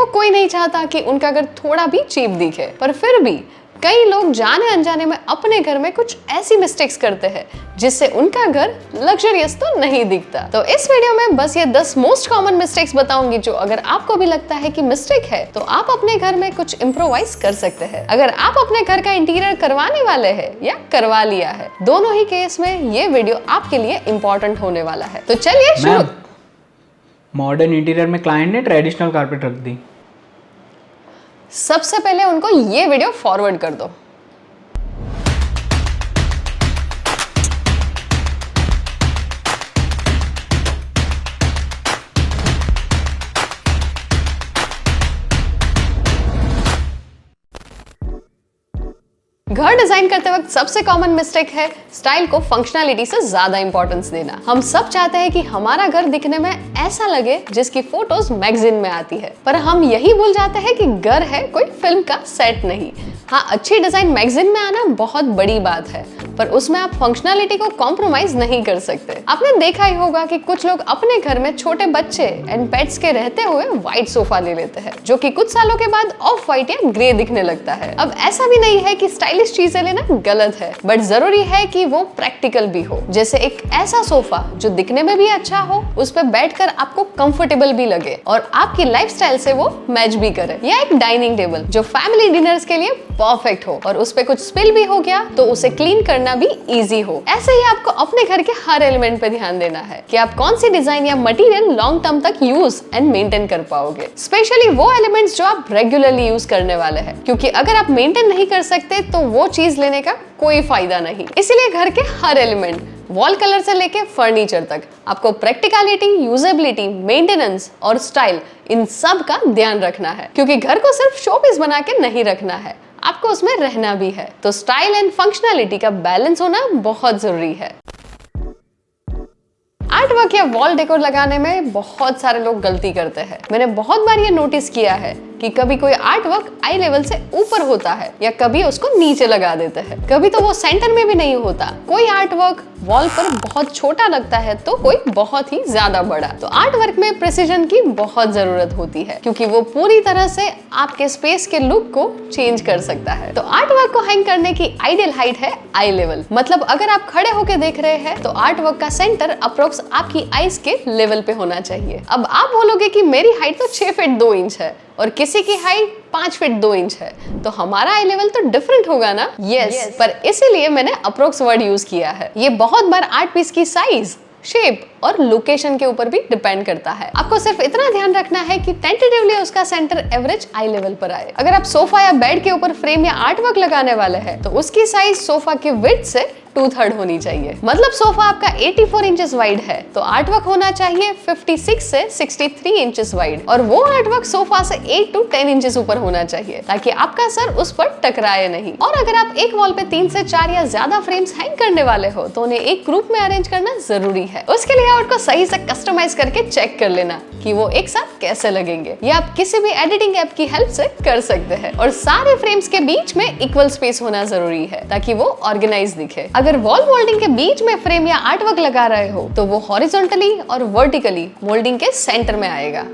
देखो, कोई नहीं चाहता कि उनका घर थोड़ा भी चीप दिखे, पर फिर भी कई लोग जाने अनजाने में अपने घर में कुछ ऐसी मिस्टेक्स करते हैं जिससे उनका घर लग्जरियस तो नहीं दिखता। तो इस वीडियो में बस ये 10 मोस्ट कॉमन मिस्टेक्स बताऊंगी जो अगर आपको भी लगता है कि मिस्टेक है तो आप अपने घर में कुछ इम्प्रोवाइज कर सकते हैं। अगर आप अपने घर का इंटीरियर करवाने वाले हैं या करवा लिया है, दोनों ही केस में ये वीडियो आपके लिए इम्पोर्टेंट होने वाला है। तो चलिए शुरू। मॉडर्न इंटीरियर में क्लाइंट ने ट्रेडिशनल कारपेट रख दी। सबसे पहले उनको ये वीडियो फॉरवर्ड कर दो। घर डिजाइन करते वक्त सबसे कॉमन मिस्टेक है स्टाइल को फंक्शनैलिटी से ज्यादा इंपॉर्टेंस देना। हम सब चाहते हैं कि हमारा घर दिखने में ऐसा लगे जिसकी फोटोज मैगजीन में आती है, पर हम यही भूल जाते हैं कि घर है कोई फिल्म का सेट नहीं। हाँ, अच्छी डिजाइन मैगजीन में आना बहुत बड़ी बात है, पर उसमें आप फंक्शनैलिटी को कॉम्प्रोमाइज नहीं कर सकते। आपने देखा ही होगा कि कुछ लोग अपने घर में छोटे बच्चे एंड पेट्स के रहते हुए व्हाइट सोफा ले लेते हैं, जो कि कुछ सालों के बाद ऑफ व्हाइट या ग्रे दिखने लगता है। अब ऐसा भी नहीं है कि स्टाइलिश चीजें लेना गलत है, बट जरूरी है कि वो प्रैक्टिकल भी हो। जैसे एक ऐसा सोफा जो दिखने में भी अच्छा हो, उस पर बैठकर आपको कंफर्टेबल भी लगे और आपकी लाइफस्टाइल से वो मैच भी करे, या एक डाइनिंग टेबल जो फैमिली डिनर्स के लिए परफेक्ट हो और उस पे कुछ स्पिल भी हो गया तो उसे क्लीन करना भी इजी हो। ऐसे ही आपको अपने घर के हर एलिमेंट पे ध्यान देना है कि आप कौन सी डिजाइन या मटेरियल लॉन्ग टर्म तक यूज एंड मेंटेन कर पाओगे, स्पेशली वो एलिमेंट्स जो आप रेगुलरली यूज करने वाले हैं, क्योंकि अगर आप मेंटेन नहीं कर सकते तो वो चीज लेने का कोई फायदा नहीं। इसीलिए घर के हर एलिमेंट, वॉल कलर से लेके फर्नीचर तक, आपको प्रैक्टिकलिटी, यूजेबिलिटी, मेंटेनेंस और स्टाइल, इन सब का ध्यान रखना है, क्योंकि घर को सिर्फ शोपीस बना के नहीं रखना है, आपको उसमें रहना भी है। तो स्टाइल एंड फंक्शनैलिटी का बैलेंस होना बहुत जरूरी है। आर्ट वर्क या वॉल डेकोर लगाने में बहुत सारे लोग गलती करते हैं। मैंने बहुत बार ये नोटिस किया है कि कभी कोई आर्ट वर्क आई लेवल से ऊपर होता है या कभी उसको नीचे लगा देते हैं, कभी तो वो सेंटर में भी नहीं होता। कोई आर्ट वर्क वॉल पर बहुत छोटा लगता है तो कोई बहुत ही ज्यादा बड़ा। तो आर्ट वर्क में प्रिसीजन की बहुत जरूरत होती है, क्योंकि वो पूरी तरह से आपके स्पेस के लुक को चेंज कर सकता है। तो आर्ट वर्क को हैंग करने की आइडियल हाइट है आई लेवल, मतलब अगर आप खड़े होकर देख रहे हैं तो आर्ट वर्क का सेंटर अप्रोक्स आपकी आईज के लेवल पे होना चाहिए। अब आप बोलोगे कि मेरी हाइट तो 6 फीट 2 इंच है और किसी की हाइट 5 फीट 2 इंच है, तो हमारा आई लेवल तो डिफरेंट होगा ना। यस, पर इसीलिए मैंने अप्रोक्स वर्ड यूज किया है। ये बहुत बार आर्ट पीस की साइज, शेप और लोकेशन के ऊपर भी डिपेंड करता है। आपको सिर्फ इतना ध्यान रखना है कि टेंटेटिवली उसका सेंटर एवरेज आई लेवल पर आए। अगर आप सोफा या बेड के ऊपर फ्रेम या आर्ट वर्क लगाने वाले हैं तो उसकी साइज सोफा के विड्थ से 2/3 होनी चाहिए। मतलब सोफा आपका 84 इंचेस वाइड है तो आर्ट वर्क होना चाहिए 56 से 63 इंचेस वाइड, और वो आर्ट वर्क सोफा से 8 to 10 इंचेस ऊपर होना चाहिए ताकि आपका सर उस पर टकराए नहीं। और अगर आप एक वॉल पे 3 से 4 या ज्यादा फ्रेम्स हैंग करने वाले हो तो उन्हें एक ग्रुप में अरेंज करना जरूरी है। उसके लेआउट को सही से कस्टमाइज करके चेक कर लेना कि वो एक साथ कैसे लगेंगे। ये आप किसी भी एडिटिंग ऐप की हेल्प से कर सकते हैं। और सारे फ्रेम्स के बीच में इक्वल स्पेस होना जरूरी है ताकि वो ऑर्गेनाइज दिखे। अगर वॉल मोल्डिंग के बीच में फ्रेम या आर्ट वर्क लगा रहे हो तो वो हॉरिजॉन्टली और वर्टिकली मोल्डिंग के सेंटर में आएगा।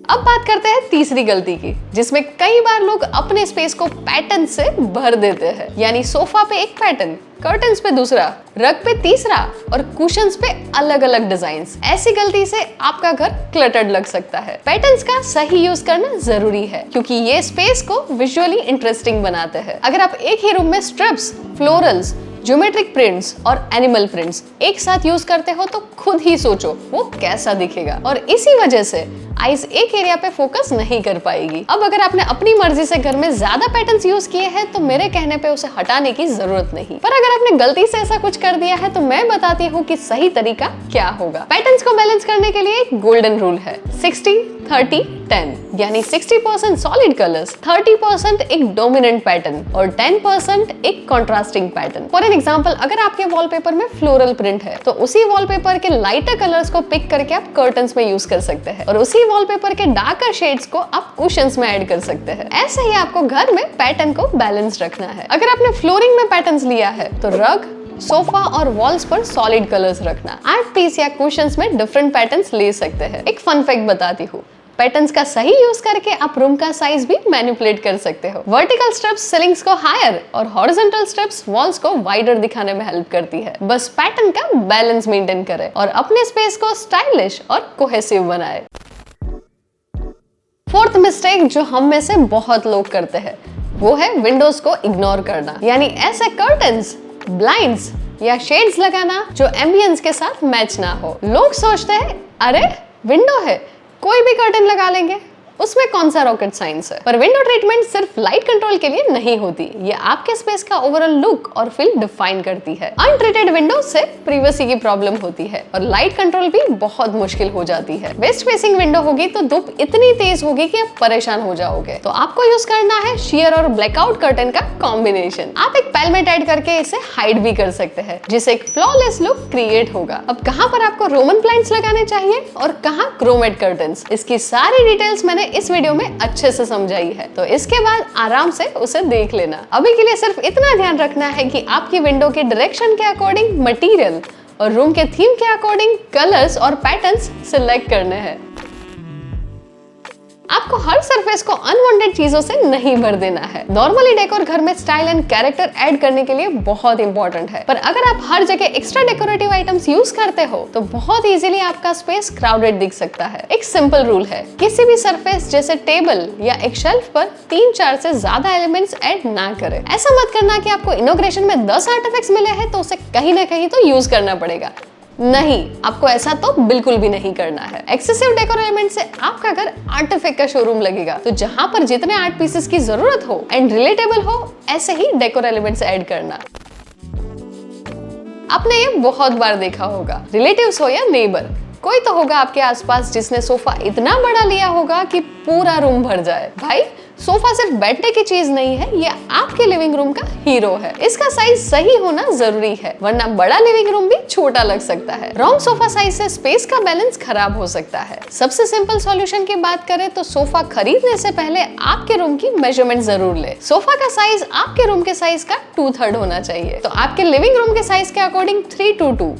अब बात करते हैं तीसरी गलती की, जिसमें कई बार लोग अपने स्पेस को पैटर्न से भर देते हैं। यानी सोफा पे एक पैटर्न, कर्टन्स पे दूसरा, रग पे तीसरा और कुशन्स पे अलग अलग डिजाइन्स। ऐसी गलती से आपका घर क्लटर्ड लग सकता है। पैटर्न्स का सही यूज करना जरूरी है, क्योंकि ये स्पेस को विजुअली इंटरेस्टिंग बनाते हैं। अगर आप एक ही रूम में स्ट्रिप्स, फ्लोरल्स, ज्योमेट्रिक प्रिंट्स और एनिमल प्रिंट्स एक साथ यूज करते हो तो खुद ही सोचो वो कैसा दिखेगा, और इसी वजह से आईज एक एरिया पे फोकस नहीं कर पाएगी। अब अगर आपने अपनी मर्जी से घर में ज्यादा पैटर्न्स यूज किए हैं तो मेरे कहने पे उसे हटाने की जरूरत नहीं, पर अगर आपने गलती से ऐसा कुछ कर दिया है तो मैं बताती हूँ कि सही तरीका क्या होगा। पैटर्न्स को बैलेंस करने के लिए एक गोल्डन रूल है 60-30-10, यानी 60% सॉलिड कलर्स, 30% एक डोमिनेंट पैटर्न और 10% एक contrasting pattern. For an example, अगर आपके वॉलपेपर में फ्लोरल प्रिंट है तो उसी वॉलपेपर के लाइटर कलर्स को पिक करके आप कर्टन्स में यूज कर सकते हैं और उसी वॉलपेपर के डार्कर शेड्स को आप कुशन्स में ऐड कर सकते हैं। ऐसे ही आपको घर में पैटर्न को बैलेंस रखना है। अगर आपने फ्लोरिंग में पैटर्न्स लिया है तो रग, सोफा और वॉल्स पर सॉलिड कलर्स रखना। आर्ट पीस या कुशन्स में डिफरेंट पैटर्न्स ले सकते हैं। एक फन फैक्ट बताती हूँ, पैटर्न्स का सही यूज करके आप रूम का साइज भी मैनिपुलेट कर सकते हो। वर्टिकल स्ट्रिप्स सीलिंग्स को हायर और हॉरिजॉन्टल स्ट्रिप्स वॉल्स को वाइडर दिखाने में हेल्प करती है। बस पैटर्न का बैलेंस मेंटेन करें और अपने स्पेस को स्टाइलिश और कोहेसिव बनाए। फोर्थ मिस्टेक जो हम में से बहुत लोग करते हैं वो है विंडोज को इग्नोर करना, यानी ऐसे कर्टन्स, ब्लाइंड्स या शेड्स लगाना जो एम्बियंस के साथ मैच ना हो। लोग सोचते हैं अरे विंडो है, कोई भी कर्टन लगा लेंगे, उसमें कौन सा रॉकेट साइंस है। पर विंडो ट्रीटमेंट सिर्फ लाइट कंट्रोल के लिए नहीं होती, ये आपके स्पेस का ओवरऑल लुक और फील डिफाइन करती है। अनट्रीटेड विंडो से प्राइवेसी की प्रॉब्लम होती है और लाइट कंट्रोल भी बहुत मुश्किल हो जाती है। वेस्ट फेसिंग विंडो होगी तो धूप इतनी तेज होगी कि आप परेशान हो जाओगे। तो आपको यूज करना है शेयर और ब्लैकआउट कर्टन का कॉम्बिनेशन। आप एक पैलमेट ऐड करके इसे हाइड भी कर सकते हैं, जिससे एक फ्लॉलेस लुक क्रिएट होगा। अब कहाँ पर आपको रोमन प्लांट्स लगाने चाहिए और कहाँ क्रोमेट कर्टन्स, इसकी सारी डिटेल्स मैंने इस वीडियो में अच्छे से समझाई है, तो इसके बाद आराम से उसे देख लेना। अभी के लिए सिर्फ इतना ध्यान रखना है कि आपकी विंडो की डायरेक्शन के अकॉर्डिंग मटेरियल और रूम के थीम के अकॉर्डिंग कलर्स और पैटर्न्स सिलेक्ट करने हैं। आपको हर सरफेस को अनवांटेड चीजों से नहीं भर देना है। नॉर्मली डेकोर घर में स्टाइल एंड कैरेक्टर ऐड करने के लिए बहुत इंपॉर्टेंट है, पर अगर आप हर जगह एक्स्ट्रा डेकोरेटिव आइटम्स यूज करते हो तो बहुत इजीली आपका स्पेस क्राउडेड दिख सकता है। एक सिंपल रूल है, किसी भी सरफेस जैसे टेबल या एक शेल्फ पर 3-4 से ज्यादा एलिमेंट्स ऐड ना करें। ऐसा मत करना कि आपको इनॉग्रेशन में 10 आर्टिफैक्ट्स मिले हैं तो उसे कहीं ना कहीं तो यूज करना पड़ेगा। नहीं, आपको ऐसा तो बिल्कुल भी नहीं करना है। एक्सेसिव डेकोर एलिमेंट से आपका घर आर्टिफैक्ट का शोरूम लगेगा। तो जहां पर जितने आर्ट पीसेस की जरूरत हो एंड रिलेटेबल हो, ऐसे ही डेकोर एलिमेंट्स ऐड करना। आपने ये बहुत बार देखा होगा, रिलेटिव्स हो या नेबर, कोई तो होगा आपके आसपास जिसने सोफा इतना बड़ा लिया होगा कि पूरा रूम भर जाए। भाई, सोफा सिर्फ बैठने की चीज नहीं है, ये आपके लिविंग रूम का हीरो है। इसका साइज सही होना जरूरी है, वरना बड़ा लिविंग रूम भी छोटा लग सकता है। रॉन्ग सोफा साइज से स्पेस का बैलेंस खराब हो सकता है। सबसे सिंपल सॉल्यूशन की बात करें तो सोफा खरीदने से पहले आपके रूम की मेजरमेंट जरूर ले। सोफा का साइज आपके रूम के साइज का 2/3 होना चाहिए। तो आपके लिविंग रूम के साइज के अकॉर्डिंग 3:2,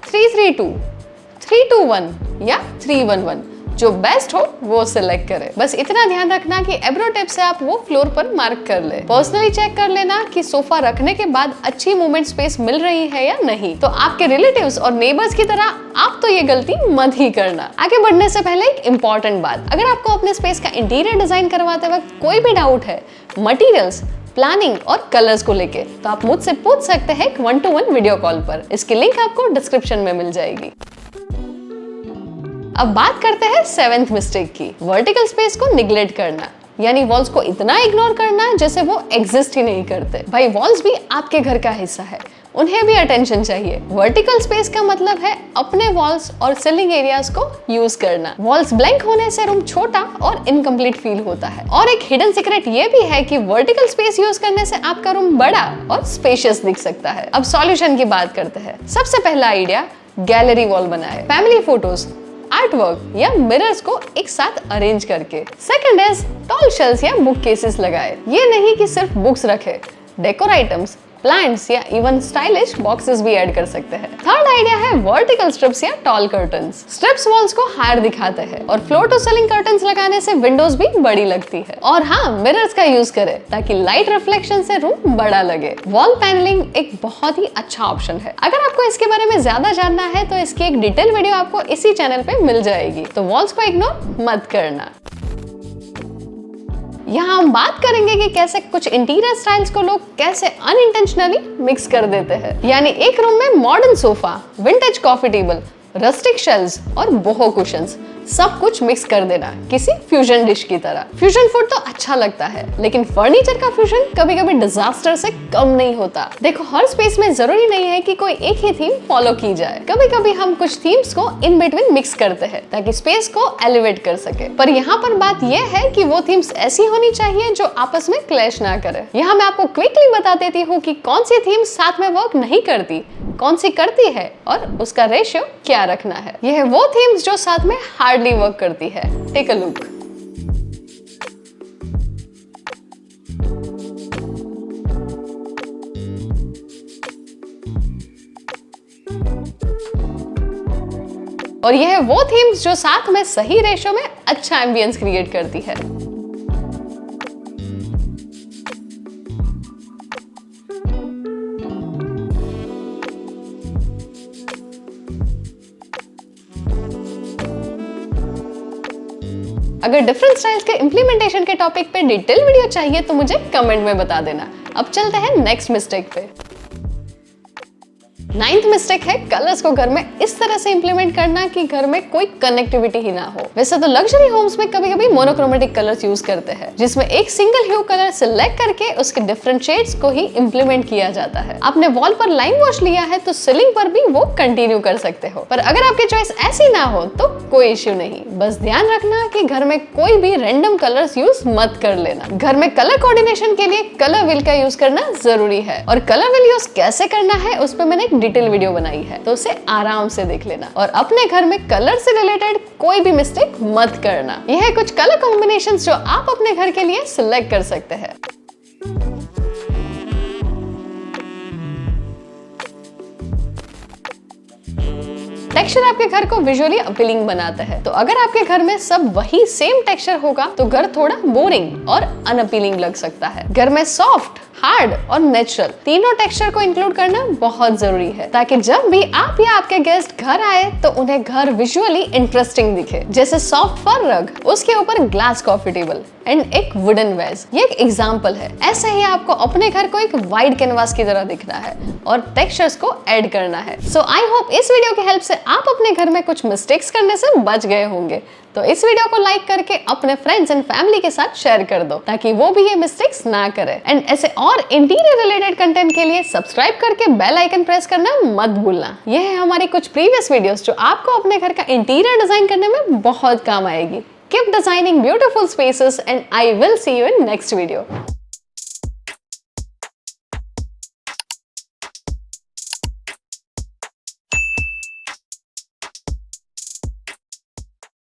3:3:2, 3:1 या 3:1 जो बेस्ट हो वो सिलेक्ट करें। बस इतना ध्यान रखना कि एब्रो टेप से आप वो फ्लोर पर मार्क कर ले। पर्सनली चेक कर लेना कि सोफा रखने के बाद अच्छी मूवमेंट स्पेस मिल रही है या नहीं। तो आपके रिलेटिव्स और नेबर्स की तरह आप तो ये गलती मत ही करना। आगे बढ़ने से पहले एक इम्पॉर्टेंट बात, अगर आपको अपने स्पेस का इंटीरियर डिजाइन करवाते वक्त कोई भी डाउट है मटीरियल्स, प्लानिंग और कलर्स को लेके, तो आप मुझसे पूछ सकते हैं 1-to-1 वीडियो कॉल पर। इसकी लिंक आपको डिस्क्रिप्शन में मिल जाएगी। अब बात करते हैं 7th मिस्टेक की, वर्टिकल स्पेस को निगलेक्ट करना, यानी वॉल्स को इतना इग्नोर करना जैसे वो एग्जिस्ट ही नहीं करते। भाई, वॉल्स भी आपके घर का हिस्सा है, उन्हें भी अटेंशन चाहिए। वर्टिकल स्पेस का मतलब है अपने वॉल्स और सीलिंग एरियाज को यूज करना। वॉल्स ब्लैंक होने से रूम छोटा और इनकम्प्लीट फील होता है। और एक हिडन सीक्रेट ये भी है कि वर्टिकल स्पेस यूज करने से आपका रूम बड़ा और स्पेशियस दिख सकता है। अब सॉल्यूशन की बात करते हैं। सबसे पहला आइडिया, गैलरी वॉल बनाए, फैमिली फोटोज, आर्ट वर्क या मिरर्स को एक साथ अरेंज करके। सेकंड इज टॉल शेल्फ्स या बुक केसेस लगाए। ये नहीं कि सिर्फ बुक्स रखे, डेकोर आइटम्स, प्लांट्स या इवन स्टाइलिश बॉक्सेस भी ऐड कर सकते हैं। थर्ड आइडिया है वर्टिकल स्ट्रिप्स या टॉल कर्टन्स। स्ट्रिप्स वॉल्स को हायर दिखाते हैं और फ्लोर टू सीलिंग कर्टन्स लगाने से विंडोज भी बड़ी लगती है। और हाँ, मिरर्स का यूज करें ताकि लाइट रिफ्लेक्शन से रूम बड़ा लगे। वॉल पैनलिंग एक बहुत ही अच्छा ऑप्शन है। अगर आपको इसके बारे में ज्यादा जानना है तो इसकी एक डिटेल वीडियो आपको इसी चैनल पे मिल जाएगी, तो वॉल्स को इग्नोर मत करना। यहाँ हम बात करेंगे कि कैसे कुछ इंटीरियर स्टाइल्स को लोग कैसे अनइंटेंशनली मिक्स कर देते हैं। यानी एक रूम में modern sofa, vintage coffee table, rustic shelves और बोहो कुशन्स सब कुछ मिक्स कर देना किसी फ्यूजन डिश की तरह। फ्यूजन फूड तो अच्छा लगता है, लेकिन फर्नीचर का फ्यूजन कभी कभी डिजास्टर से कम नहीं होता। देखो, हर स्पेस में जरूरी नहीं है कि कोई एक ही थीम फॉलो की जाए। कभी कभी हम कुछ थीम्स को इन बिटवीन मिक्स करते हैं ताकि स्पेस को एलिवेट कर सके। पर यहाँ पर बात यह है कि वो थीम्स ऐसी होनी चाहिए जो आपस में क्लैश ना करे। यहाँ मैं आपको क्विकली बता देती हूँ कि कौन सी थीम साथ में वर्क नहीं करती, कौन सी करती है और उसका रेशियो क्या रखना है। यह है वो थीम्स जो साथ में हार्डली वर्क करती है। Take a look. और यह है वो थीम्स जो साथ में सही रेशो में अच्छा एम्बियंस क्रिएट करती है। अगर डिफरेंट स्टाइल्स के इम्प्लीमेंटेशन के टॉपिक पे डिटेल वीडियो चाहिए तो मुझे कमेंट में बता देना। अब चलते हैं नेक्स्ट मिस्टेक पे। 9th मिस्टेक है कलर्स को घर में इस तरह से इंप्लीमेंट करना कि घर में कोई कनेक्टिविटी ही ना हो। वैसे तो लग्जरी होम्स में कभी कभी मोनोक्रोमेटिक कलर्स यूज करते हैं, जिसमें एक सिंगल ह्यू कलर सिलेक्ट करके उसके डिफरेंट शेड्स को ही इंप्लीमेंट किया जाता है। आपने वॉल पर लाइन वॉश लिया है तो सीलिंग पर भी वो कंटिन्यू कर सकते हो। पर अगर आपकी चॉइस ऐसी ना हो तो कोई इश्यू नहीं, बस ध्यान रखना कि घर में कोई भी रैंडम कलर्स यूज मत कर लेना। घर में कलर कोऑर्डिनेशन के लिए कलर व्हील का यूज करना जरूरी है, और कलर व्हील यूज कैसे करना है उस पर मैंने डिटेल वीडियो बनाई है, तो उसे आराम से देख लेना। और अपने घर में कलर से रिलेटेड कोई भी मिस्टेक मत करना। यह है कुछ कलर कॉम्बिनेशंस जो आप अपने घर के लिए सिलेक्ट कर सकते हैं। टेक्सचर आपके घर को विजुअली अपीलिंग बनाता है, तो अगर आपके घर में सब वही सेम टेक्सचर होगा तो घर थोड़ा बोरिंग और अनअपीलिंग लग सकता है। घर में सॉफ्ट, हार्ड और नेचुरल तीनों टेक्सचर को इंक्लूड करना बहुत जरूरी है, ताकि जब भी आप या आपके गेस्ट घर आए तो उन्हें घर विजुअली इंटरेस्टिंग दिखे। जैसे सॉफ्ट फर रग, उसके ऊपर ग्लास कॉफी टेबल एंड एक वुडन वेज, ये एक एग्जांपल है। ऐसे ही आपको अपने घर को एक वाइड कैनवास की तरह दिखना है और टेक्सचर्स को ऐड करना है। सो आई होप इस वीडियो की हेल्प से आप अपने घर में कुछ मिस्टेक्स करने से बच गए होंगे। तो इस वीडियो को लाइक करके अपने फ्रेंड्स एंड फैमिली के साथ शेयर कर दो, ताकि वो भी ये मिस्टेक्स ना करे। एंड ऐसे और इंटीरियर रिलेटेड कंटेंट के लिए सब्सक्राइब करके बेल आइकन प्रेस करना मत भूलना। ये है हमारी कुछ प्रीवियस वीडियोस जो आपको अपने घर का इंटीरियर डिजाइन करने में बहुत काम आएगी। Keep designing beautiful spaces and I will see you in next video.